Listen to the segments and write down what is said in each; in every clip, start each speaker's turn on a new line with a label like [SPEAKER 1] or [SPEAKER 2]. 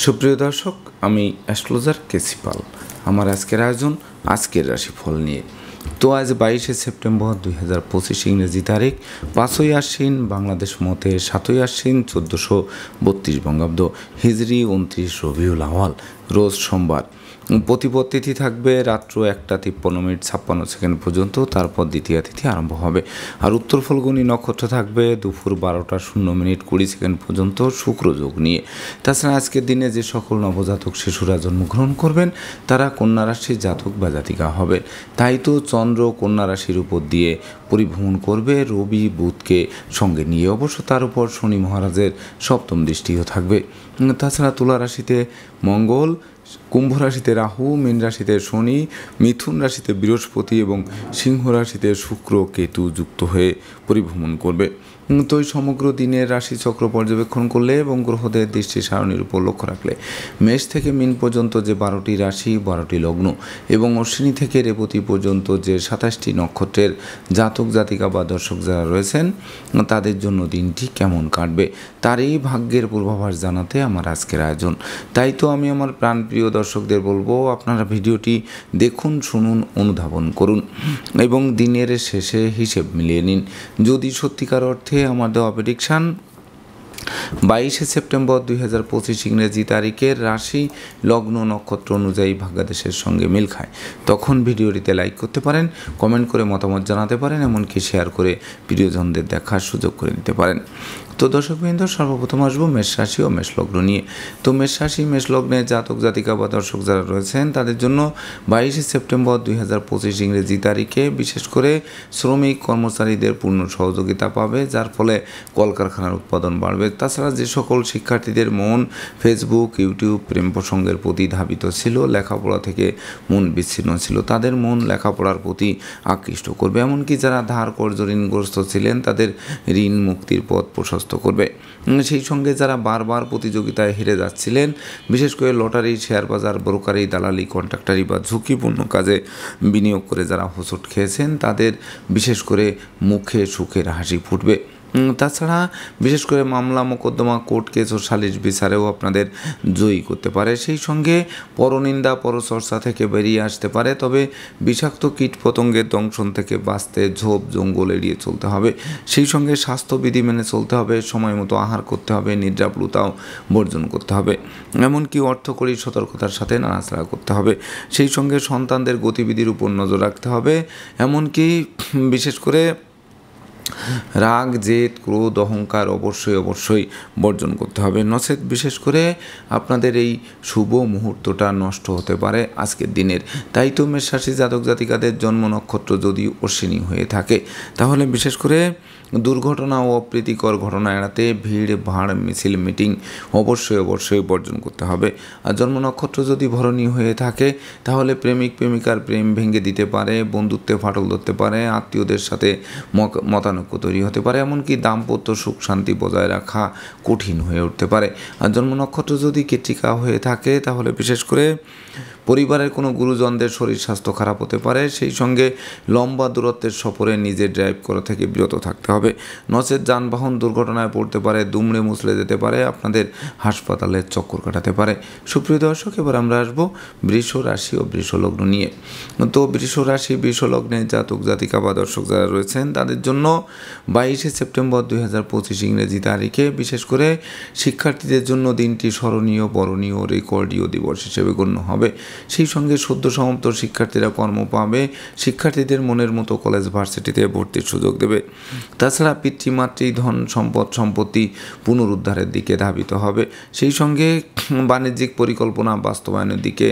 [SPEAKER 1] সুপ্রিয় দর্শক, আমি অ্যাস্ট্রোলজার কেসি পাল। আমার আজকের আয়োজন আজকের রাশিফল নিয়ে। তো আজ 22শে সেপ্টেম্বর 2025 ইংরেজি তারিখ, 5ই আশ্বিন বাংলাদেশ মতে 7ই আশ্বিন 1432 বঙ্গাব্দ, হিজরি 29 রবিউল আওয়াল, রোজ সোমবার। প্রতিপদ তিথি থাকবে রাত্র 1:53:56 পর্যন্ত, তারপর দ্বিতীয় তিথি আরম্ভ হবে। আর উত্তর ফল্গুনী নক্ষত্র থাকবে দুপুর 12:00:20 পর্যন্ত শুক্র যোগ নিয়ে। তাছাড়া আজকের দিনে যে সকল নবজাতক শিশুরা জন্মগ্রহণ করবেন তারা কন্যা রাশির জাতক বা জাতিকা হবে। তাই তো চন্দ্র কন্যা রাশির উপর দিয়ে পরিভ্রমণ করবে রবি বুধকে সঙ্গে নিয়ে। অবশ্য তার উপর শনি মহারাজের সপ্তম দৃষ্টিও থাকবে। তাছাড়া তুলা রাশিতে মঙ্গল, কুম্ভ রাশিতে রাহু, মীন রাশিতে শনি, মিথুন রাশিতে বৃহস্পতি এবং সিংহ রাশিতে শুক্র কেতু যুক্ত হয়ে পরিভ্রমণ করবে। তো এই সমগ্র দিনের রাশিচক্র পর্যবেক্ষণ করলে এবং গ্রহদের দৃষ্টি সারণীর উপর লক্ষ্য রাখলে মেষ থেকে মীন পর্যন্ত যে 12টি রাশি, 12টি লগ্ন এবং অশ্বিনী থেকে রেবতী পর্যন্ত যে 27টি নক্ষত্রের জাতক জাতিকা বা দর্শক যারা রয়েছেন তাদের জন্য দিনটি কেমন কাটবে তারই ভাগ্যের পূর্বাভাস জানাতে আমার আজকের আয়োজন। তাই তো আমি আমার প্রাণপ্রিয় দর্শকদের বলবো, আপনারা ভিডিওটি দেখুন, শুনুন, অনুধাবন করুন এবং দিনের শেষে হিসেব মিলিয়ে নিন। যদি সত্যিকার অর্থে আমার দেওয়া প্রেডিকশান 22শে সেপ্টেম্বর 2025 ইংরেজি তারিখের রাশি লগ্ন নক্ষত্র অনুযায়ী ভাগ্যাদেশের সঙ্গে মিল খায়, তখন ভিডিওটিতে লাইক করতে পারেন, কমেন্ট করে মতামত জানাতে পারেন, এমনকি শেয়ার করে প্রিয়জনদের দেখার সুযোগ করে দিতে পারেন। তো দর্শকবৃন্দ, সর্বপ্রথম আসবো মেষ রাশি ও মেষ লগ্ন নিয়ে। তো মেষ রাশি মেষ লগ্নের জাতক জাতিকা বা দর্শক যারা রয়েছেন তাদের জন্য 22শে সেপ্টেম্বর 2025 ইংরেজি তারিখে বিশেষ করে শ্রমিক কর্মচারীদের পূর্ণ সহযোগিতা পাবে, যার ফলে কলকারখানার উৎপাদন বাড়বে। তাছাড়া যে সকল শিক্ষার্থীদের মন ফেসবুক, ইউটিউব, প্রেম প্রসঙ্গের প্রতি ধাবিত ছিল, লেখাপড়া থেকে মন বিচ্ছিন্ন ছিল, তাদের মন লেখাপড়ার প্রতি আকৃষ্ট করবে। এমনকি যারা ধার কর্জ ঋণগ্রস্ত ছিলেন তাদের ঋণ মুক্তির পথ প্রশস্ত করবে। সেই সঙ্গে যারা বারবার প্রতিযোগিতায় হেরে যাচ্ছিলেন, বিশেষ করে লটারি, শেয়ার বাজার, ব্রোকারি, দালালি, কন্ট্রাক্টারি বা ঝুঁকিপূর্ণ কাজে বিনিয়োগ করে যারা হোঁচট খেয়েছেন তাদের বিশেষ করে মুখে সুখের হাসি ফুটবে। তাছাড়া বিশেষ করে মামলা মোকদ্দমা, কোর্ট কেস ও সালিশ বিচারেও আপনাদের জয়ী করতে পারে। সেই সঙ্গে পরনিন্দা পরচর্চা থেকে বেরিয়ে আসতে পারে। তবে বিষাক্ত কীট পতঙ্গের দংশন থেকে বাঁচতে ঝোপ জঙ্গল এড়িয়ে চলতে হবে। সেই সঙ্গে স্বাস্থ্যবিধি মেনে চলতে হবে, সময় মতো আহার করতে হবে, নিদ্রাপ্লুতাও বর্জন করতে হবে। এমনকি অর্থকরী সতর্কতার সাথে নাড়াচাড়া করতে হবে। সেই সঙ্গে সন্তানদের গতিবিধির উপর নজর রাখতে হবে। এমনকি বিশেষ করে রাগ, জেদ, ক্রোধ, অহংকার অবশ্যই বর্জন করতে হবে। নচেত বিশেষ করে আপনাদের এই শুভ মুহূর্তটা নষ্ট হতে পারে আজকের দিনের। তাই তো মেষ রাশি জাতক জাতিকাদের জন্ম নক্ষত্র যদি অশ্বিনী হয়ে থাকে তাহলে বিশেষ করে দুর্ঘটনা ও অপ্রীতিকর ঘটনা এড়াতে ভিড় ভাড় মিছিল মিটিং অবশ্যই বর্জন করতে হবে। আর জন্ম নক্ষত্র যদি ভরণী হয়ে থাকে তাহলে প্রেমিক প্রেমিকার প্রেম ভেঙে দিতে পারে, বন্ধুত্বে ফাটল ধরতে পারে, আত্মীয়দের সাথে মতানৈক্য তৈরি হতে পারে, এমনকি দাম্পত্য সুখ শান্তি বজায় রাখা কঠিন হয়ে উঠতে পারে। আর জন্ম নক্ষত্র যদি কৃত্তিকা হয়ে থাকে তাহলে বিশেষ করে পরিবারের কোনো গুরুজনদের শরীর স্বাস্থ্য খারাপ হতে পারে। সেই সঙ্গে লম্বা দূরত্বের সফরে নিজে ড্রাইভ করা থেকে বিরত থাকতে হবে। নচেত যানবাহন দুর্ঘটনায় পড়তে পারে, দুমড়ে মুচড়ে যেতে পারে, আপনাদের হাসপাতালের চক্কর কাটাতে পারে। সুপ্রিয় দর্শক, এবার আমরা আসবো বৃষ রাশি ও বৃষ লগ্ন নিয়ে। তো বৃষ রাশি বৃষ লগ্নের জাতক জাতিকা বা দর্শক যারা রয়েছেন তাদের জন্য 22শে সেপ্টেম্বর 2025 ইংরেজি তারিখে বিশেষ করে শিক্ষার্থীদের জন্য দিনটি স্মরণীয়, বরণীয়, রেকর্ডীয় দিবস হিসেবে গণ্য হবে। সেই সঙ্গে সদ্য সমাপ্ত শিক্ষার্থীরা কর্ম পাবে, শিক্ষার্থীদের মনের মতো কলেজ ভার্সিটিতে ভর্তির সুযোগ দেবে। তাছাড়া পিতৃমাতৃ ধন সম্পদ সম্পত্তি পুনরুদ্ধারের দিকে ধাবিত হবে। সেই সঙ্গে বাণিজ্যিক পরিকল্পনা বাস্তবায়নের দিকে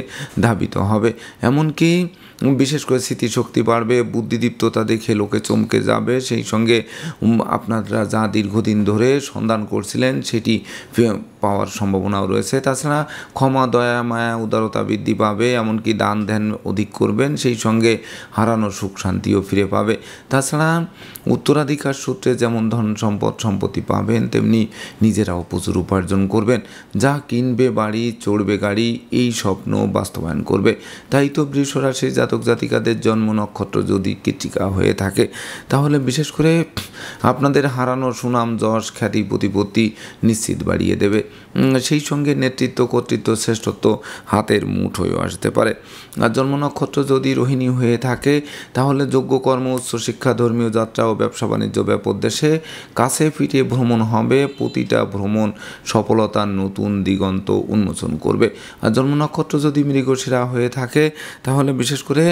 [SPEAKER 1] ধাবিত হবে। এমনকি বিশেষ করে স্মৃতিশক্তি বাড়বে, বুদ্ধিদীপ্ততা দেখে লোকে চমকে যাবে। সেই সঙ্গে আপনারা যা দীর্ঘদিন ধরে সন্ধান করছিলেন সেটি পাওয়ার সম্ভাবনাও রয়েছে। তাছাড়া ক্ষমা, দয়া, মায়া, উদারতা বৃদ্ধি পাবে, এমনকি দান ধ্যান অধিক করবেন। সেই সঙ্গে হারানো সুখ শান্তিও ফিরে পাবে। তাছাড়া উত্তরাধিকার সূত্রে যেমন ধন সম্পদ সম্পত্তি পাবেন তেমনি নিজেরাও প্রচুর উপার্জন করবেন। যা কিনবে বাড়ি, চড়বে গাড়ি, এই স্বপ্ন বাস্তবায়ন করবে। তাই তো বৃষ রাশির জাতক জাতিকাদের জন্ম নক্ষত্র যদি কৃত্তিকা হয়ে থাকে তাহলে বিশেষ করে আপনাদের হারানো সুনাম, যশ, খ্যাতি, প্রতিপত্তি নিশ্চিত বাড়িয়ে দেবে। সেই সঙ্গে নেতৃত্ব কর্তৃত্ব শ্রেষ্ঠত্ব হাতের মুঠোয় আসতে পারে। আর জন্ম নক্ষত্র যদি রোহিণী হয়ে থাকে তাহলে যোগ্য কর্ম, উচ্চশিক্ষা, ধর্মীয় যাত্রা ও ব্যবসা বাণিজ্য ব্যাপক দেশে কাছে ফিরে ভ্রমণ হবে। প্রতিটা ভ্রমণ সফলতার নতুন দিগন্ত উন্মোচন করবে। আর জন্ম নক্ষত্র যদি মৃগশিরা হয়ে থাকে তাহলে বিশেষ করে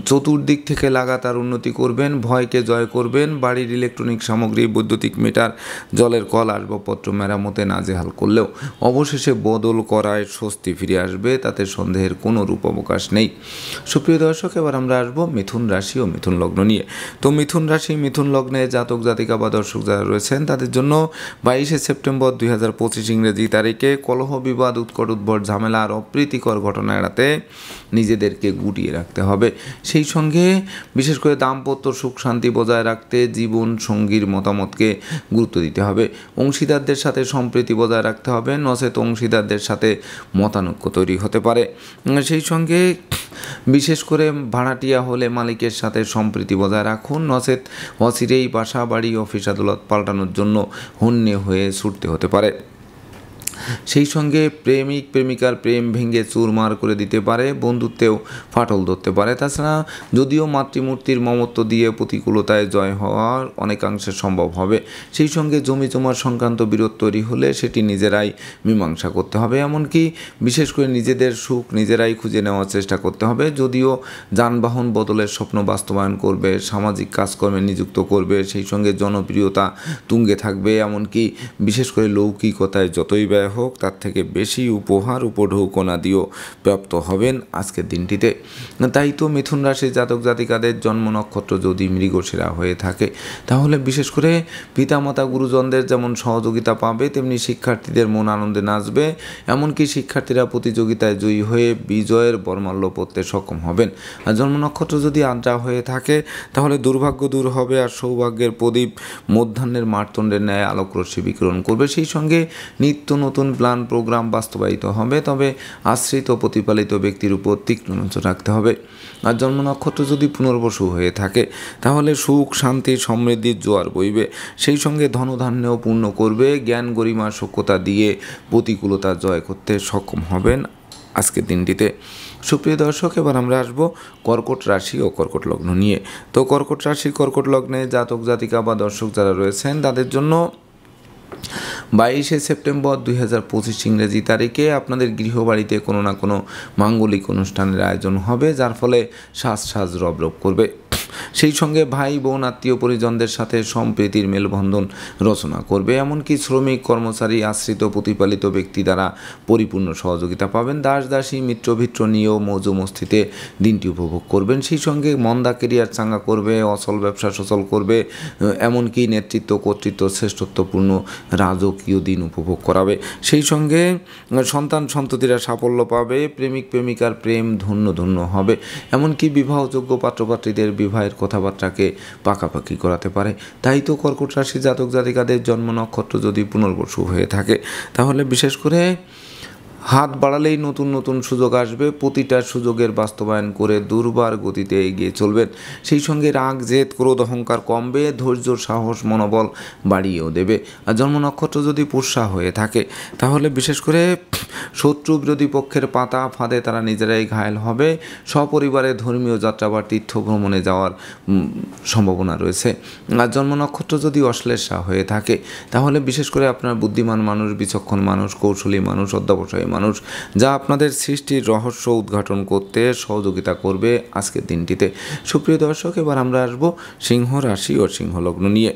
[SPEAKER 1] চতুর্দিক থেকে লাগাতার উন্নতি করবেন, ভয়কে জয় করবেন। বাড়ির ইলেকট্রনিক সামগ্রী, বৈদ্যুতিক মিটার, জলের কল, আসবাবপত্র মেরামতে নাজেহাল করলেও অবশেষে বদল করায় স্বস্তি ফিরে আসবে, তাতে সন্দেহের কোনো রূপ অবকাশ নেই। সুপ্রিয় দর্শক, এবার আমরা আসবো মিথুন রাশি ও মিথুন লগ্ন নিয়ে। তো মিথুন রাশি, মিথুন লগ্নে জাতক জাতিকা বা দর্শক যারা রয়েছেন তাদের জন্য 22শে সেপ্টেম্বর 2025 ইংরেজি তারিখে কলহ, বিবাদ, উৎকট, উদ্ভট, ঝামেলা আর অপ্রীতিকর ঘটনা এড়াতে নিজেদেরকে গুটিয়ে রাখতে হবে। সেই সঙ্গে বিশেষ করে দাম্পত্য সুখ শান্তি বজায় রাখতে জীবন সঙ্গীর মতামতকে গুরুত্ব দিতে হবে। অংশীদারদের সাথে সম্প্রীতি বজায় রাখতে হবে, নচেত অংশীদারদের সাথে মতানৈক্য তৈরি হতে পারে। সেই সঙ্গে বিশেষ করে ভাড়াটিয়া হলে মালিকের সাথে সম্প্রীতি বজায় রাখুন, নচেত অচিরেই বাসা, বাড়ি, অফিস আদালত পাল্টানোর জন্য হন্যে হয়ে ছুটতে হতে পারে। সেই সঙ্গে প্রেমিক প্রেমিকার প্রেম ভেঙে চুরমার করে দিতে পারে, বন্ধুত্বেও ফাটল ধরতে পারে। তাছাড়া যদিও মাতৃমূর্তির মমত্ব দিয়ে প্রতিকূলতায় জয় হওয়ার অনেকাংশে সম্ভব হবে। সেই সঙ্গে জমি জমার সংক্রান্ত বিরোধ তৈরি হলে সেটি নিজেরাই মীমাংসা করতে হবে। এমনকি বিশেষ করে নিজেদের সুখ নিজেরাই খুঁজে নেওয়ার চেষ্টা করতে হবে। যদিও যানবাহন বদলের স্বপ্ন বাস্তবায়ন করবে, সামাজিক কাজকর্মে নিযুক্ত করবে, সেই সঙ্গে জনপ্রিয়তা তুঙ্গে থাকবে। এমনকি বিশেষ করে লৌকিকতায় যতই ব্যয় হোক তার থেকে বেশি উপহার উপঢৌকনা দিয়েও প্রাপ্ত হবেন আজকের দিনটিতে। তাই তো মিথুন রাশির জাতক জাতিকাদের জন্ম নক্ষত্র যদি মৃগশিরা হয়ে থাকে তাহলে বিশেষ করে পিতামাতা গুরুজনদের যেমন সহযোগিতা পাবে, তেমনি শিক্ষার্থীদের মন আনন্দে নাচবে। এমনকি শিক্ষার্থীরা প্রতিযোগিতায় জয়ী হয়ে বিজয়ের বর্মাল্য পড়তে সক্ষম হবেন। আর জন্ম নক্ষত্র যদি আদ্রা হয়ে থাকে তাহলে দুর্ভাগ্য দূর হবে আর সৌভাগ্যের প্রদীপ মধ্যাহ্নের মার্তণ্ডের ন্যায় আলোকরশ্মি বিকিরণ করবে। সেই সঙ্গে নিত্য নতুন প্ল্যান প্রোগ্রাম বাস্তবায়িত হবে, তবে আশ্রিত প্রতিপালিত ব্যক্তির উপর তীক্ষ্ণ নজর রাখতে হবে। আর জন্ম নক্ষত্র যদি পুনর্বসু হয়ে থাকে তাহলে সুখ শান্তি সমৃদ্ধির জোয়ার বইবে। সেই সঙ্গে ধনধান্যও পূর্ণ করবে। জ্ঞান গরিমা সখ্যতা দিয়ে প্রতিকূলতা জয় করতে সক্ষম হবেন আজকের দিনটিতে। সুপ্রিয় দর্শক, এবার আমরা আসবো কর্কট রাশি ও কর্কট লগ্ন নিয়ে। তো কর্কট রাশি কর্কট লগ্নে জাতক জাতিকা বা দর্শক যারা রয়েছেন তাদের জন্য 22শে সেপ্টেম্বর 2025 ইংরেজি তারিখে আপনাদের গৃহবাড়িতে কোনো না কোনো মাঙ্গলিক অনুষ্ঠানের আয়োজন হবে, যার ফলে সাজ রব করবে। সেই সঙ্গে ভাই বোন আত্মীয় পরিজনদের সাথে সম্প্রীতির মেলবন্ধন রচনা করবে। এমনকি শ্রমিক কর্মচারী আশ্রিত প্রতিপালিত ব্যক্তি দ্বারা পরিপূর্ণ সহযোগিতা পাবেন। দাস দাসী মিত্রভিত্র নিয়েও মৌজ মস্তিতে দিনটি উপভোগ করবেন। সেই সঙ্গে মন্দা কেরিয়ার চাঙ্গা করবে, অচল ব্যবসা সচল করবে। এমনকি নেতৃত্ব কর্তৃত্ব শ্রেষ্ঠত্বপূর্ণ রাজকীয় দিন উপভোগ করাবে। সেই সঙ্গে সন্তান সন্ততিরা সাফল্য পাবে, প্রেমিক প্রেমিকার প্রেম ধন্য হবে। এমনকি বিবাহযোগ্য পাত্রপাত্রীদের বিবাহের কথাবার্তাকে পাকাপাকি করাতে পারে। তাই তো কর্কট রাশি জাতক জাতিকাদের জন্ম নক্ষত্র যদি পুনর্বসু হয়ে থাকে তাহলে বিশেষ করে হাত বাড়ালেই নতুন নতুন সুযোগ আসবে। প্রতিটা সুযোগের বাস্তবায়ন করে দুর্বার গতিতে এগিয়ে চলবেন। সেই সঙ্গে রাগ জেদ ক্রোধ অহংকার কমবে, ধৈর্য সাহস মনোবল বাড়িয়েও দেবে। আর জন্ম নক্ষত্র যদি পুষ্যা হয়ে থাকে তাহলে বিশেষ করে শত্রু বিরোধী পক্ষের পাতা ফাঁদে তারা নিজেরাই ঘায়েল হবে। সপরিবারে ধর্মীয় যাত্রা বা তীর্থ ভ্রমণে যাওয়ার সম্ভাবনা রয়েছে। আর জন্ম নক্ষত্র যদি অশ্লেষা হয়ে থাকে তাহলে বিশেষ করে আপনার বুদ্ধিমান মানুষ, বিচক্ষণ মানুষ, কৌশলী মানুষ, অধ্যবসায়ী মানুষ, যা আপনাদের সৃষ্টির রহস্য উদ্ঘাটন করতে সহযোগিতা করবে আজকের দিনটিতে। সুপ্রিয় দর্শক, এবার আমরা আসবো সিংহ রাশি ও সিংহ লগ্ন নিয়ে।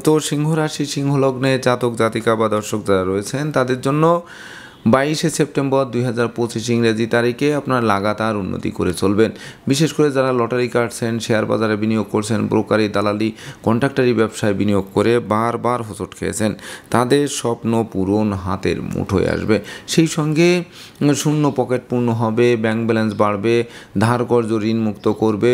[SPEAKER 1] তো সিংহ রাশি সিংহ লগ্নে জাতক জাতিকা বা দর্শক যারা রয়েছেন তাদের জন্য 22শে সেপ্টেম্বর 2025 ইংরেজি তারিখে আপনারা লাগাতার উন্নতি করে চলবেন। বিশেষ করে যারা লটারি কাটছেন, শেয়ার বাজারে বিনিয়োগ করছেন, ব্রোকারি দালালি কন্ট্রাক্টারি ব্যবসায় বিনিয়োগ করে বারবার হোঁচট খেয়েছেন, তাদের স্বপ্ন পূরণ হাতের মুঠোয় আসবে। সেই সঙ্গে শূন্য পকেট পূর্ণ হবে, ব্যাংক ব্যালেন্স বাড়বে, ধার কর্জ ঋণ মুক্ত করবে।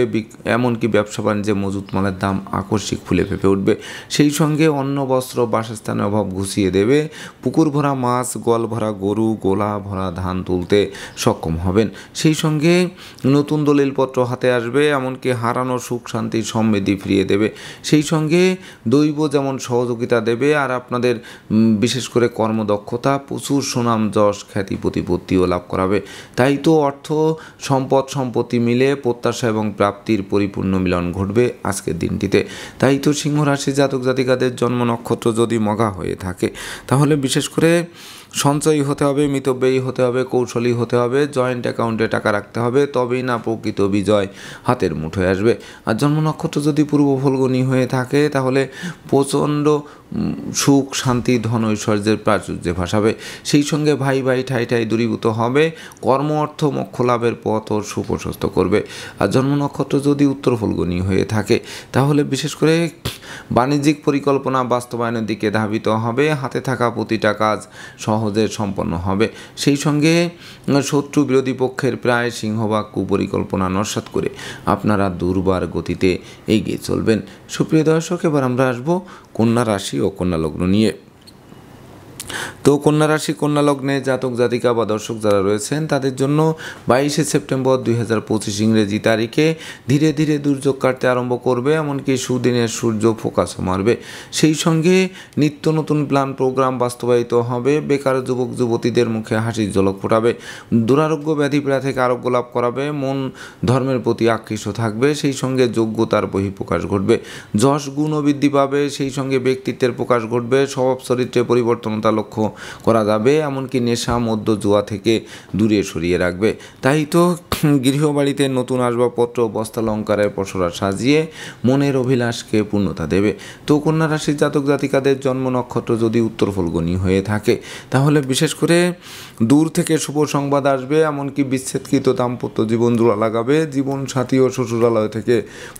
[SPEAKER 1] এমনকি ব্যবসা বাণিজ্যে মজুত মালের দাম আকস্মিক ফুলে ফেঁপে উঠবে। সেই সঙ্গে অন্ন বস্ত্র বাসস্থানের অভাব ঘুষিয়ে দেবে। পুকুর ভরা মাছ, গোয়াল ভরা গরু গরু গোলা ভরা ধান তুলতে সক্ষম হবেন। সেই সঙ্গে নতুন দলিলপত্র হাতে আসবে, এমনকি হারানো সুখ শান্তি সমৃদ্ধি ফিরিয়ে দেবে। সেই সঙ্গে দৈব যেমন সহযোগিতা দেবে, আর আপনাদের বিশেষ করে কর্মদক্ষতা প্রচুর সুনাম যশ খ্যাতি প্রতিপত্তিও লাভ করাবে। তাই তো অর্থ সম্পদ সম্পত্তি মিলে প্রত্যাশা এবং প্রাপ্তির পরিপূর্ণ মিলন ঘটবে আজকের দিনটিতে। তাই তো সিংহ রাশি জাতক জাতিকাদের জন্ম নক্ষত্র যদি মঘা হয়ে থাকে, তাহলে বিশেষ করে সঞ্চয়ী হতে হবে, মিতব্যয়ী হতে হবে, কৌশলী হতে হবে, জয়েন্ট অ্যাকাউন্টে টাকা রাখতে হবে, তবেই না প্রকৃত বিজয় হাতের মুঠোয় আসবে। আর জন্ম নক্ষত্র যদি পূর্ব ফল্গুনী হয়ে থাকে, তাহলে প্রচণ্ড সুখ শান্তি ধন ঐশ্বর্যের প্রাচুর্যে ভাসাবে। সেই সঙ্গে ভাই ভাই ঠাই ঠাই দূরীভূত হবে, কর্ম অর্থ মোক্ষ লাভের পথ ও সুপ্রশস্ত করবে। আর জন্ম নক্ষত্র যদি উত্তর ফল্গুনী হয়ে থাকে, তাহলে বিশেষ করে বাণিজ্যিক পরিকল্পনা বাস্তবায়নের দিকে ধাবিত হবে, হাতে থাকা প্রতিটা কাজ সহজে সম্পন্ন হবে। সেই সঙ্গে শত্রু বিরোধী পক্ষের প্রায় সিংহভাগ কুপরিকল্পনা নস্যাৎ করে আপনারা দুর্বার গতিতে এগিয়ে চলবেন। সুপ্রিয় দর্শক, এবার আমরা আসবো কন্যা রাশি ও কন্যা লগ্ন নিয়ে। তো কন্যা রাশি কন্যা লগ্নে জাতক জাতিকা বা দর্শক যারা রয়েছেন, তাদের জন্য 22শে সেপ্টেম্বর 2025 ইংরেজি তারিখে ধীরে ধীরে দুর্যোগ কাটতে আরম্ভ করবে, এমনকি সুদিনের সূর্য ফোকাসও মারবে। সেই সঙ্গে নিত্য নতুন প্ল্যান প্রোগ্রাম বাস্তবায়িত হবে, বেকার যুবক যুবতীদের মুখে হাসির ঝলক ফোটাবে, দুরারোগ্য ব্যাধি পীড়া থেকে আরোগ্য লাভ করাবে, মন ধর্মের প্রতি আকৃষ্ট থাকবে, সেই সঙ্গে যোগ্যতার বহিঃপ্রকাশ ঘটবে, যশ গুণও বৃদ্ধি পাবে, সেই সঙ্গে ব্যক্তিত্বের প্রকাশ ঘটবে, স্বভাব চরিত্রে পরিবর্তনতা লক্ষ্য করা যাবে, এমনকি নেশা মদ্য জুয়া থেকে দূরে সরিয়ে রাখবে। তাই তো গৃহবাড়িতে নতুন আসবাবপত্র বস্ত্রালঙ্কারের পসরা সাজিয়ে মনের অভিলাষকে পূর্ণতা দেবে। তো কন্যা রাশির জাতক জাতিকাদের জন্ম নক্ষত্র যদি উত্তর ফল্গুনী হয়ে থাকে, তাহলে বিশেষ করে দূর থেকে শুভ সংবাদ আসবে, এমনকি বিচ্ছেদকৃত দাম্পত্য জীবন জোড়া লাগাবে, জীবন সাথী ও শ্বশুরালয় থেকে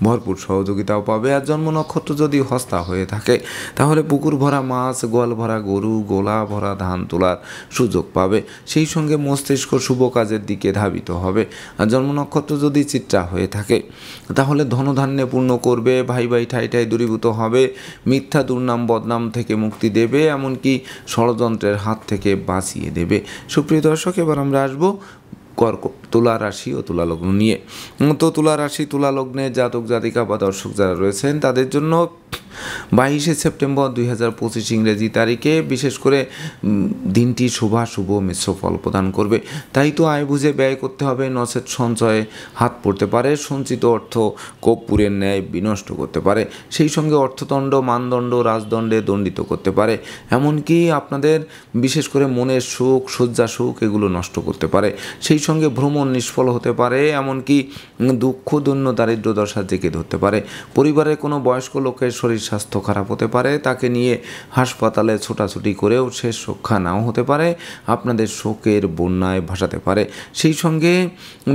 [SPEAKER 1] ভরপুর সহযোগিতাও পাবে। আর জন্ম নক্ষত্র যদি হস্তা হয়ে থাকে, তাহলে পুকুর ভরা মাছ, গোয়াল ভরা গরু, গোলা ভরা ধান তোলার সুযোগ পাবে। সেই সঙ্গে মস্তিষ্ক শুভ কাজের দিকে ধাবিত হবে। আর জন্ম নক্ষত্র যদি চিত্রা হয়ে থাকে, তাহলে ধনধান্যে পূর্ণ করবে, ভাই ভাই ঠাই ঠাই দূরীভূত হবে, মিথ্যা দুর্নাম বদনাম থেকে মুক্তি দেবে, এমনকি ষড়যন্ত্রের হাত থেকে বাঁচিয়ে দেবে। সুপ্রিয় দর্শক, এবার আমরা আসবো তুলা রাশি ও তুলা লগ্ন নিয়ে। তো তুলা রাশি তুলা লগ্নে জাতক জাতিকা বা দর্শক যারা রয়েছেন, তাদের জন্য 22শে সেপ্টেম্বর 2025 ইংরেজি তারিখে বিশেষ করে দিনটি শুভ মিশ্র ফল প্রদান করবে। তাই তো আয় বুঝে ব্যয় করতে হবে, নচেত সঞ্চয়ে হাত পড়তে পারে, সঞ্চিত অর্থ কর্পূরের ন্যায় বিনষ্ট করতে পারে, সেই সঙ্গে অর্থদণ্ড মানদণ্ড রাজদণ্ডে দণ্ডিত করতে পারে, এমনকি আপনাদের বিশেষ করে মনের সুখ শয্যা সুখ এগুলো নষ্ট করতে পারে। সেই সঙ্গে ভ্রমণ নিষ্ফল হতে পারে, এমনকি দুঃখ দৈন্য দারিদ্র দশা জেগে ধরতে পারে। পরিবারের কোনো বয়স্ক লোকের শরীর স্বাস্থ্য খারাপ হতে পারে, তাকে নিয়ে হাসপাতালে ছোটাছুটি করেও শেষ রক্ষা নাও হতে পারে, আপনাদের শোকের বন্যায় ভাসাতে পারে। সেই সঙ্গে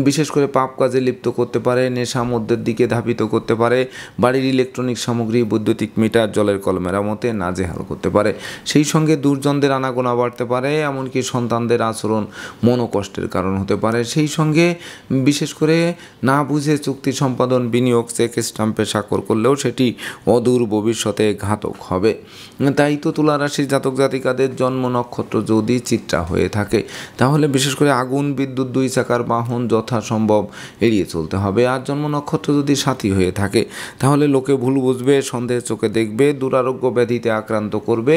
[SPEAKER 1] বিশেষ করে পাপ কাজে লিপ্ত করতে পারে, নেশা মদ্যের দিকে ধাবিত করতে পারে, বাড়ির ইলেকট্রনিক সামগ্রী বৈদ্যুতিক মিটার জলের কল মেরামতে নাজেহাল করতে পারে। সেই সঙ্গে দুর্জনদের আনাগোনা বাড়তে পারে, এমনকি সন্তানদের আচরণ মনোকষ্টের কারণ হতে পারে। সেই সঙ্গে বিশেষ করে না বুঝে চুক্তি সম্পাদন বিনিয়োগ চেক স্টাম্পে স্বাক্ষর করলেও সেটি অদূর ভবিষ্যতে ঘাতক হবে। তাই তো তুলা রাশির জাতক জাতিকাদের জন্ম নক্ষত্র যদি চিত্রা হয়ে থাকে, তাহলে বিশেষ করে আগুন বিদ্যুৎ দুই চাকার বাহন যথাসম্ভব এড়িয়ে চলতে হবে। আর জন্ম নক্ষত্র যদি সাথী হয়ে থাকে, তাহলে লোকে ভুল বুঝবে, সন্দেহের চোখে দেখবে, দুরারোগ্য ব্যাধিতে আক্রান্ত করবে,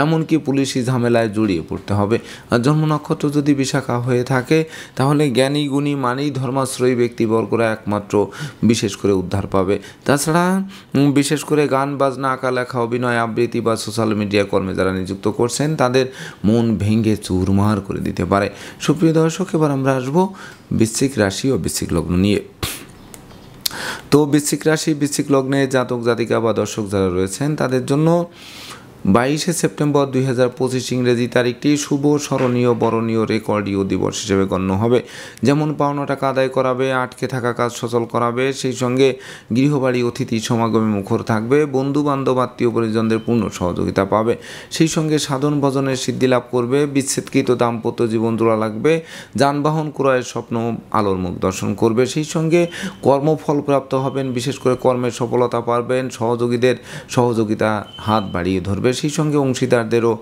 [SPEAKER 1] এমনকি পুলিশি ঝামেলায় জড়িয়ে পড়তে হবে। আর জন্ম নক্ষত্র যদি বিশাখা হয়ে থাকে, তাহলে জ্ঞানী গুণী মানি ধর্মাশ্রয়ী ব্যক্তিবর্গরা একমাত্র বিশেষ করে উদ্ধার পাবে। তাছাড়া বিশেষ করে গান বাজনা আঁকা লেখা অভিনয় আবৃত্তি বা সোশ্যাল মিডিয়া কর্মে যারা নিযুক্ত করছেন, তাদের মন ভেঙে চুরমার করে দিতে পারে। সুপ্রিয় দর্শক, এবার আমরা আসবো বৃশ্চিক রাশি ও বৃশ্চিক লগ্ন নিয়ে। তো বৃশ্চিক রাশি বৃশ্চিক লগ্নে জাতক জাতিকা বা দর্শক যারা রয়েছেন, তাদের জন্য 22শে সেপ্টেম্বর 2025 ইংরেজি তারিখটি শুভ স্মরণীয় বরণীয় রেকর্ডীয় দিবস হিসেবে গণ্য হবে। যেমন পাওনা টাকা আদায় করাবে, আটকে থাকা কাজ সচল করাবে, সেই সঙ্গে গৃহবাড়ি অতিথি সমাগমে মুখর থাকবে, বন্ধু বান্ধব আত্মীয় পরিজনদের পূর্ণ সহযোগিতা পাবে, সেই সঙ্গে সাধন ভজনের সিদ্ধি লাভ করবে, বিচ্ছেদকৃত দাম্পত্য জীবন জোড়া লাগবে, যানবাহন ক্রয়ের স্বপ্ন আলোর মুখ দর্শন করবে, সেই সঙ্গে কর্মফল প্রাপ্ত হবেন, বিশেষ করে কর্মের সফলতা পাবেন, সহযোগীদের সহযোগিতা হাত বাড়িয়ে ধরবে। করবে, সেই সঙ্গে অংশীদারদেরও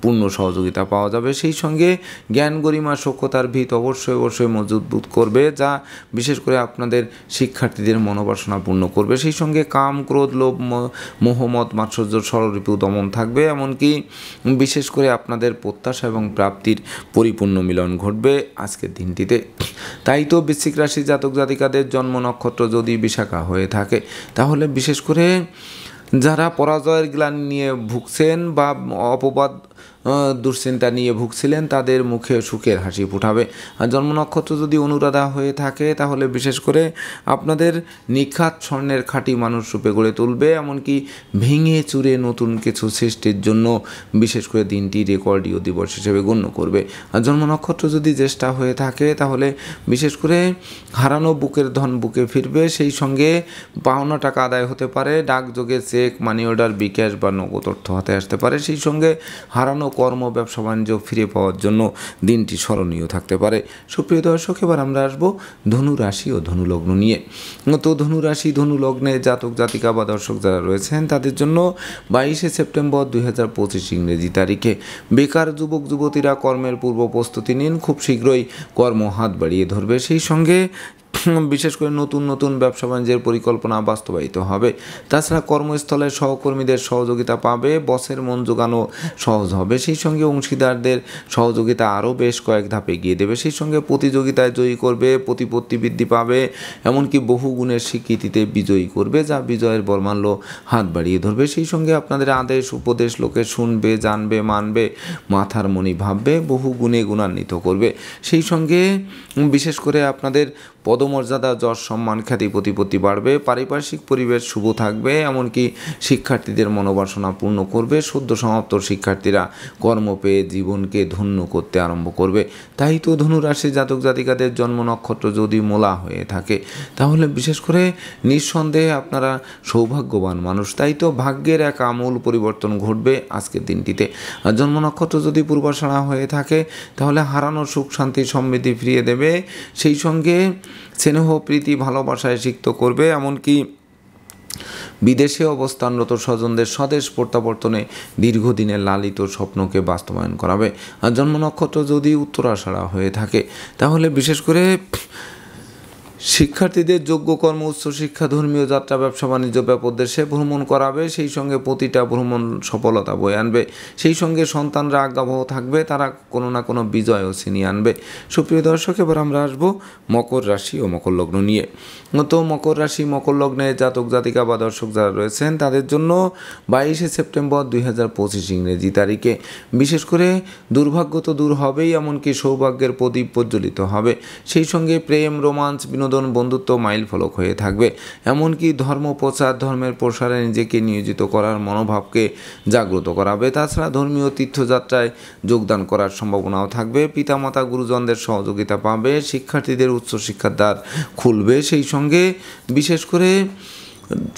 [SPEAKER 1] পূর্ণ সহযোগিতা পাওয়া যাবে। সেই সঙ্গে জ্ঞান গরিমা সক্ষতার ভিত অবশ্যই মজবুত করবে, যা বিশেষ করে আপনাদের শিক্ষার্থীদের মনোবাসনা পূর্ণ করবে। সেই সঙ্গে কাম, ক্রোধ, লোভ, মোহ, মদ, মাৎসর্য, ষড়রিপু দমন থাকবে। এমনকি বিশেষ করে আপনাদের প্রত্যাশা এবং প্রাপ্তির পরিপূর্ণ মিলন ঘটবে আজকের দিনটিতে। তাই তো বৃশ্চিক রাশি জাতক জাতিকাদের জন্ম নক্ষত্র যদি বিশাখা হয়ে থাকে, তাহলে বিশেষ করে যারা পরাজয়ের গ্লানি নিয়ে ভুগছেন বা অপবাদ দুশ্চিন্তা নিয়ে ভুগছিলেন, তাদের মুখে সুখের হাসি ফুটাবে। আর জন্ম নক্ষত্র যদি অনুরাধা হয়ে থাকে, তাহলে বিশেষ করে আপনাদের নিখাত স্বর্ণের খাঁটি মানুষ রূপে গড়ে তুলবে। এমনকি ভেঙে চুরে নতুন কিছু সৃষ্টির জন্য বিশেষ করে দিনটি রেকর্ডীয় দিবস হিসেবে গণ্য করবে। আর জন্ম নক্ষত্র যদি জ্যেষ্ঠা হয়ে থাকে, তাহলে বিশেষ করে হারানো বুকের ধন বুকে ফিরবে। সেই সঙ্গে পাওনা টাকা আদায় হতে পারে, ডাকযোগে চেক, মানি অর্ডার, বিকাশ বা নগদ অর্থ হাতে আসতে পারে। সেই সঙ্গে হারানো কর্ম, ব্যবসা বাণিজ্য ফিরে পাওয়ার জন্য দিনটি স্মরণীয় থাকতে পারে। সুপ্রিয় দর্শক, এবার আমরা আসবো ধনু রাশি ও ধনু লগ্ন নিয়ে। তো ধনু রাশি, ধনু লগ্নে জাতক জাতিকা বা দর্শক যারা রয়েছেন, তাদের জন্য 22শে সেপ্টেম্বর 2025 ইংরেজি তারিখে বেকার যুবক যুবতীরা কর্মের পূর্ব প্রস্তুতি নিন। খুব শীঘ্রই কর্ম হাত বাড়িয়ে ধরবে। সেই সঙ্গে বিশেষ করে নতুন ব্যবসা বাণিজ্যের পরিকল্পনা বাস্তবায়িত হবে। তাছাড়া কর্মস্থলের সহকর্মীদের সহযোগিতা পাবে, বসের মন জোগানো সহজ হবে। সেই সঙ্গে অংশীদারদের সহযোগিতা আরও বেশ কয়েক ধাপে এগিয়ে দেবে। সেই সঙ্গে প্রতিযোগিতায় জয়ী করবে, প্রতিপত্তি বৃদ্ধি পাবে, এমনকি বহু গুণের স্বীকৃতিতে বিজয়ী করবে, যা বিজয়ের বর্মাল্য হাত বাড়িয়ে ধরবে। সেই সঙ্গে আপনাদের আদেশ উপদেশ লোকে শুনবে, জানবে, মানবে, মাথার মনি ভাববে, বহু গুণে গুণান্বিত করবে। সেই সঙ্গে বিশেষ করে আপনাদের পদমর্যাদা, যশ, সম্মান, খ্যাতি, প্রতিপত্তি বাড়বে। পারিপার্শ্বিক পরিবেশ শুভ থাকবে, এমনকি শিক্ষার্থীদের মনোবাসনা পূর্ণ করবে। সদ্য সমাপ্ত শিক্ষার্থীরা কর্ম পেয়ে জীবনকে ধন্য করতে আরম্ভ করবে। তাই তো ধনুরাশি জাতক জাতিকাদের জন্ম নক্ষত্র যদি মূলা হয়ে থাকে, তাহলে বিশেষ করে নিঃসন্দেহে আপনারা সৌভাগ্যবান মানুষ। তাই তো ভাগ্যের এক আমূল পরিবর্তন ঘটবে আজকের দিনটিতে। আর জন্ম নক্ষত্র যদি পূর্বাষাঢ়া হয়ে থাকে, তাহলে হারানো সুখ, শান্তি, সমৃদ্ধি ফিরিয়ে দেবে। সেই সঙ্গে স্নেহ, প্রীতি, ভালোবাসায় সিক্ত করবে। এমনকি বিদেশে অবস্থানরত স্বজনদের স্বদেশ প্রত্যাবর্তনে দীর্ঘদিনের লালিত স্বপ্নকে বাস্তবায়ন করাবে। আর জন্ম নক্ষত্র যদি উত্তরাষাঢ়া হয়ে থাকে, তাহলে বিশেষ করে শিক্ষার্থীদের যোগ্য কর্ম, উচ্চশিক্ষা, ধর্মীয় যাত্রা, ব্যবসা বাণিজ্য, ব্যাপক দেশে ভ্রমণ করাবে। সেই সঙ্গে প্রতিটা ভ্রমণ সফলতা বয়ে আনবে। সেই সঙ্গে সন্তানরা আজ্ঞাবহ থাকবে, তারা কোনো না কোনো বিজয়ও ছিনিয়ে আনবে। সুপ্রিয় দর্শক, এবার আমরা আসবো মকর রাশি ও মকর লগ্ন নিয়ে। তো মকর রাশি, মকর লগ্নে জাতক জাতিকা বা দর্শক যারা রয়েছেন, তাদের জন্য 22শে সেপ্টেম্বর 2025 ইংরেজি তারিখে বিশেষ করে দুর্ভাগ্য তো দূর হবেই, এমনকি সৌভাগ্যের প্রদীপ প্রজ্বলিত হবে। সেই সঙ্গে প্রেম, রোমাঞ্চ, বিনোদন, বন্ধুত্ব মাইল ফলক হয়ে থাকবে। এমনকি ধর্ম প্রচার, ধর্মের প্রসারে নিজেকে নিয়োজিত করার মনোভাবকে জাগ্রত করাবে। তাছাড়া ধর্মীয় তীর্থযাত্রায় যোগদান করার সম্ভাবনাও থাকবে। পিতামাতা, গুরুজনদের সহযোগিতা পাবে। শিক্ষার্থীদের উচ্চশিক্ষার দ্বার খুলবে। সেই সঙ্গে বিশেষ করে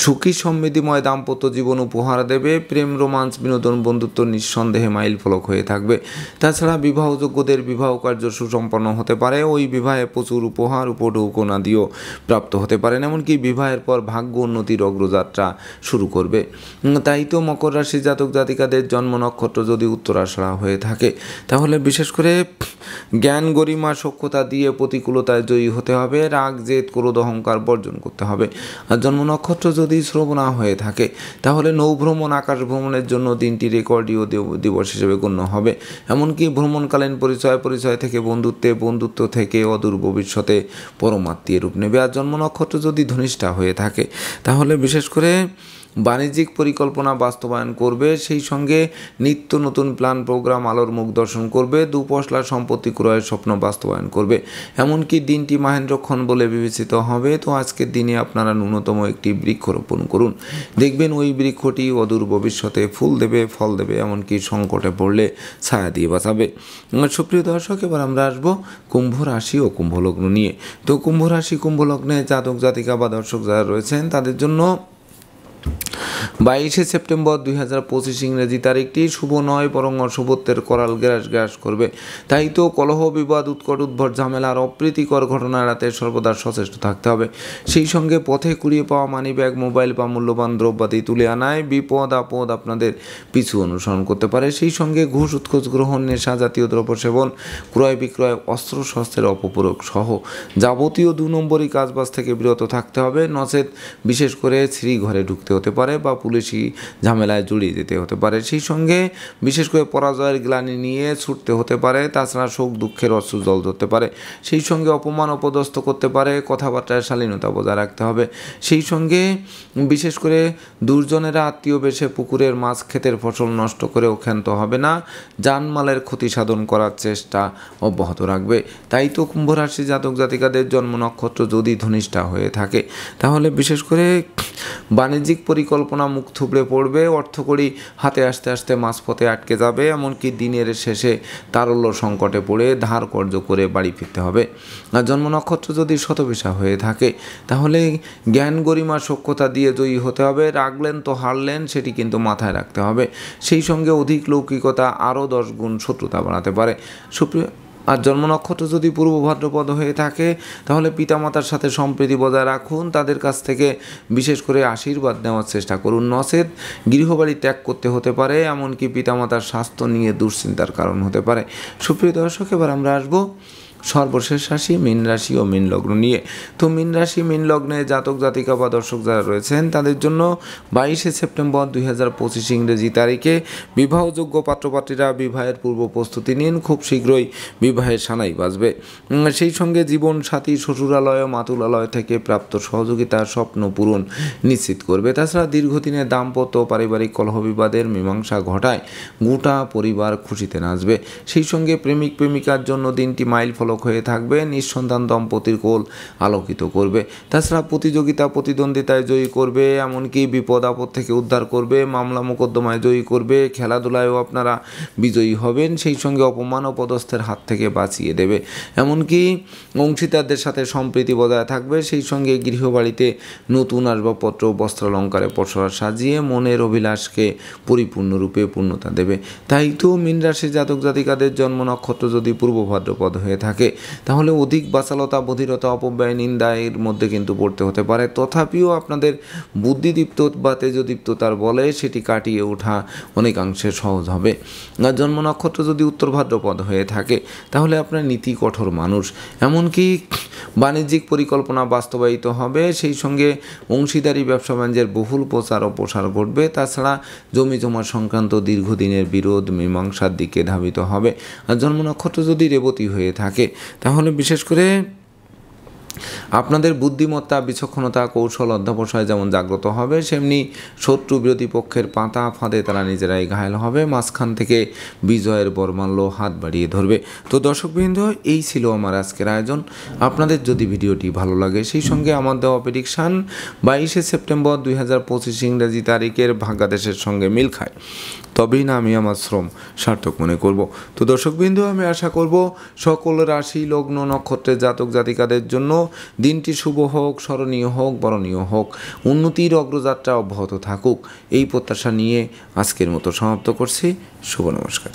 [SPEAKER 1] সুখী সমৃদ্ধিময় দাম্পত্য জীবন উপহার দেবে। প্রেম, রোমাঞ্চ, বিনোদন, বন্ধুত্ব নিঃসন্দেহে মাইল ফলক হয়ে থাকবে। তাছাড়া বিবাহযোগ্যদের বিবাহ কার্য সুসম্পন্ন হতে পারে। ওই বিবাহে প্রচুর উপহার, উপঢৌকনাদিও প্রাপ্ত হতে পারেন। এমনকি বিবাহের পর ভাগ্য উন্নতির অগ্রযাত্রা শুরু করবে। তাই তো মকর রাশি জাতক জাতিকাদের জন্ম নক্ষত্র যদি উত্তরাষাঢ়া হয়ে থাকে, তাহলে বিশেষ করে জ্ঞান গরিমা সক্ষতা দিয়ে প্রতিকূলতায় জয়ী হতে হবে। রাগ, জেদ, ক্রোধ, অহংকার বর্জন করতে হবে। আর জন্ম নক্ষত্র যদি শ্রবণা হয়ে থাকে, তাহলে নৌভ্রমণ, আকাশ ভ্রমণের জন্য দিনটি রেকর্ডীয় দিবস হিসেবে গণ্য হবে। এমনকি ভ্রমণকালীন পরিচয় থেকে বন্ধুত্ব থেকে অদূর ভবিষ্যতে পরমাত্মীয় রূপ নেবে। আর জন্ম নক্ষত্র যদি ধনিষ্ঠা হয়ে থাকে, তাহলে বিশেষ করে বাণিজ্যিক পরিকল্পনা বাস্তবায়ন করবে। সেই সঙ্গে নিত্য নতুন প্ল্যান প্রোগ্রাম আলোর মুখ দর্শন করবে। দুপশলা সম্পত্তি ক্রয়ের স্বপ্ন বাস্তবায়ন করবে। এমনকি দিনটি মহেন্দ্রক্ষণ বলে বিবেচিত হবে। তো আজকের দিনে আপনারা ন্যূনতম একটি বৃক্ষরোপণ করুন। দেখবেন ওই বৃক্ষটি অদূর ভবিষ্যতে ফুল দেবে, ফল দেবে, এমনকি সংকটে পড়লে ছায়া দিয়ে বাঁচাবে। সুপ্রিয় দর্শক, এবার আমরা আসবো কুম্ভ রাশি ও কুম্ভ লগ্ন নিয়ে। তো কুম্ভ রাশি, কুম্ভ লগ্নে জাতক জাতিকা বা দর্শক যারা রয়েছেন, তাদের জন্য 22শে সেপ্টেম্বর 2025 ইংরেজি তারিখটি শুভ নয়, বরং অশুভত্বের করাল গ্রাস করবে। তাই তো কলহ, বিবাদ, উৎকট উদ্ভট ঝামেলার অপ্রীতিকর ঘটনা এড়াতে সর্বদা সচেষ্ট থাকতে হবে। সেই সঙ্গে পথে কুড়িয়ে পাওয়া মানিব্যাগ, মোবাইল বা মূল্যবান দ্রব্যাদি তুলে আনায় বিপদ আপদ আপনাদের পিছু অনুসরণ করতে পারে। সেই সঙ্গে ঘুষ, উৎকোচ গ্রহণ, নেশা জাতীয় দ্রব্য সেবন, ক্রয় বিক্রয়, অস্ত্রশস্ত্রের অপপ্রয়োগ সহ যাবতীয় 2 নম্বরই কাজবাজ থেকে বিরত থাকতে হবে। নচেত বিশেষ করে শ্রী ঘরে ঢুকতে হতে পারে বা পুলিশি ঝামেলায় জড়িয়ে যেতে হতে পারে। সেই সঙ্গে বিশেষ করে পরাজয়ের গ্লানি নিয়ে ছুটতে হতে পারে। তাছাড়া শোক দুঃখের অশ্রু জল ধরতে পারে। সেই সঙ্গে অপমান অপদস্থ করতে পারে। কথাবার্তায় শালীনতা বজায় রাখতে হবে। সেই সঙ্গে বিশেষ করে দুর্জনেরা আত্মীয় বেশে পুকুরের মাছ, ক্ষেতের ফসল নষ্ট করেও ক্ষান্ত হবে না। জানমালের ক্ষতি সাধন করার চেষ্টা অব্যাহত রাখবে। তাই তো কুম্ভ রাশি জাতক জাতিকাদের জন্ম নক্ষত্র যদি ধনিষ্ঠা হয়ে থাকে, তাহলে বিশেষ করে বাণিজ্যিক পরিকল্পনা মুখ থুবড়ে পড়বে। অর্থকড়ি হাতে আসতে আসতে মাঝপথে আটকে যাবে। এমনকি দিনের শেষে তারল্য সংকটে পড়ে ধার কর্জ করে বাড়ি ফিরতে হবে। আর জন্ম নক্ষত্র যদি শতবিশা হয়ে থাকে, তাহলে জ্ঞান গরিমা সক্ষতা দিয়ে জয়ী হতে হবে। রাগলেন তো হারলেন, সেটি কিন্তু মাথায় রাখতে হবে। সেই সঙ্গে অধিক লৌকিকতা আরও 10 গুণ শত্রুতা বাড়াতে পারে। সুপ্রিয় আর জন্ম নক্ষত্র যদি পূর্ব ভাদ্রপদ হয়ে থাকে, তাহলে পিতামাতার সাথে সম্প্রীতি বজায় রাখুন। তাদের কাছ থেকে বিশেষ করে আশীর্বাদ নেওয়ার চেষ্টা করুন। নচেত গৃহবাড়ি ত্যাগ করতে হতে পারে। এমনকি পিতামাতার স্বাস্থ্য নিয়ে দুশ্চিন্তার কারণ হতে পারে। সুপ্রিয় দর্শক, এবার আমরা আসবো সর্বশেষ রাশি মীন রাশি ও মীন লগ্ন নিয়ে। তো মীন রাশি মীন লগ্নে জাতক জাতিকা বা দর্শক যারা রয়েছেন, তাদের জন্য 22শে সেপ্টেম্বর 2025 ইংরেজি তারিখে বিবাহযোগ্য পাত্রপাত্রীরা বিবাহের পূর্ব প্রস্তুতি নিন। খুব শীঘ্রই বিবাহের সানাই বাজবে। সেই সঙ্গে জীবন সাথী শ্বশুরালয় ও মাতুলালয় থেকে প্রাপ্ত সহযোগিতা স্বপ্ন পূরণ নিশ্চিত করবে। তাছাড়া দীর্ঘদিনের দাম্পত্য পারিবারিক কলহ বিবাদের মীমাংসা ঘটায় গোটা পরিবার খুশিতে নাচবে। সেই সঙ্গে প্রেমিক প্রেমিকার জন্য দিনটি মাইল ফলক হয়ে থাকবে। নিঃসন্তান দম্পতির কোল আলোকিত করবে। তাছাড়া প্রতিযোগিতা প্রতিদ্বন্দ্বিতায় জয়ী করবে। এমনকি বিপদ আপদ থেকে উদ্ধার করবে। মামলা মোকদ্দমায় জয়ী করবে। খেলাধুলায়ও আপনারা বিজয়ী হবেন। সেই সঙ্গে অপমান ও পদস্থের হাত থেকে বাঁচিয়ে দেবে। এমনকি অংশীদারদের সাথে সম্প্রীতি বজায় থাকবে। সেই সঙ্গে গৃহবাড়িতে নতুন আসবাবপত্র, বস্ত্রালঙ্কারে পসরা সাজিয়ে মনের অভিলাষকে পরিপূর্ণরূপে পূর্ণতা দেবে। তাই তো মীন রাশির জাতক জাতিকাদের জন্ম নক্ষত্র যদি পূর্ব ভাদ্রপদ হয়ে থাকে, তাহলে অধিক বাচালতা, বধিরতা, অপব্যয়, নিন্দায়ের মধ্যে কিন্তু পড়তে হতে পারে। তথাপিও আপনাদের বুদ্ধিদীপ্ত বা তেজদীপ্ততার বলে সেটি কাটিয়ে ওঠা অনেকাংশে সহজ হবে। আর জন্ম নক্ষত্র যদি উত্তর ভাদ্রপদ হয়ে থাকে, তাহলে আপনার নীতি কঠোর মানুষ। এমনকি বাণিজ্যিক পরিকল্পনা বাস্তবায়িত হবে। সেই সঙ্গে অংশীদারি ব্যবসা বাণিজ্যের বহুল প্রচার ও প্রসার ঘটবে। তাছাড়া জমি জমা সংক্রান্ত দীর্ঘদিনের বিরোধ মীমাংসার দিকে ধাবিত হবে। আর জন্ম নক্ষত্র যদি রেবতী হয়ে থাকে, তাহলে বিশেষ করে আপনাদের বুদ্ধিমত্তা, বিচক্ষণতা, কৌশল, অধ্যবসায় যেমন জাগ্রত হবে, সেমনি শত্রু বিরোধী পক্ষের পাতা ফাঁদে তারা নিজেরাই ঘায়েল হবে। মাঝখান থেকে বিজয়ের বরমাল্য হাত বাড়িয়ে ধরবে। তো দর্শকবৃন্দ, এই ছিল আমার আজকের আয়োজন। আপনাদের যদি ভিডিওটি ভালো লাগে, সেই সঙ্গে আমার দেওয়া প্রেডিকশান 22শে সেপ্টেম্বর 2025 ইংরেজি তারিখের ভাগ্যাদেশের সঙ্গে মিল খায়, তবেই না আমি আমার শ্রম সার্থক মনে করব। তো দর্শকবৃন্দ, আমি আশা করব সকল রাশি লগ্ন নক্ষত্রের জাতক জাতিকাদের জন্য দিনটি শুভ হোক, স্মরণীয় হোক, বরণীয় হোক, উন্নতির অগ্রযাত্রা অব্যাহত থাকুক, এই প্রত্যাশা নিয়ে আজকের মতো সমাপ্ত করছি। শুভ নমস্কার।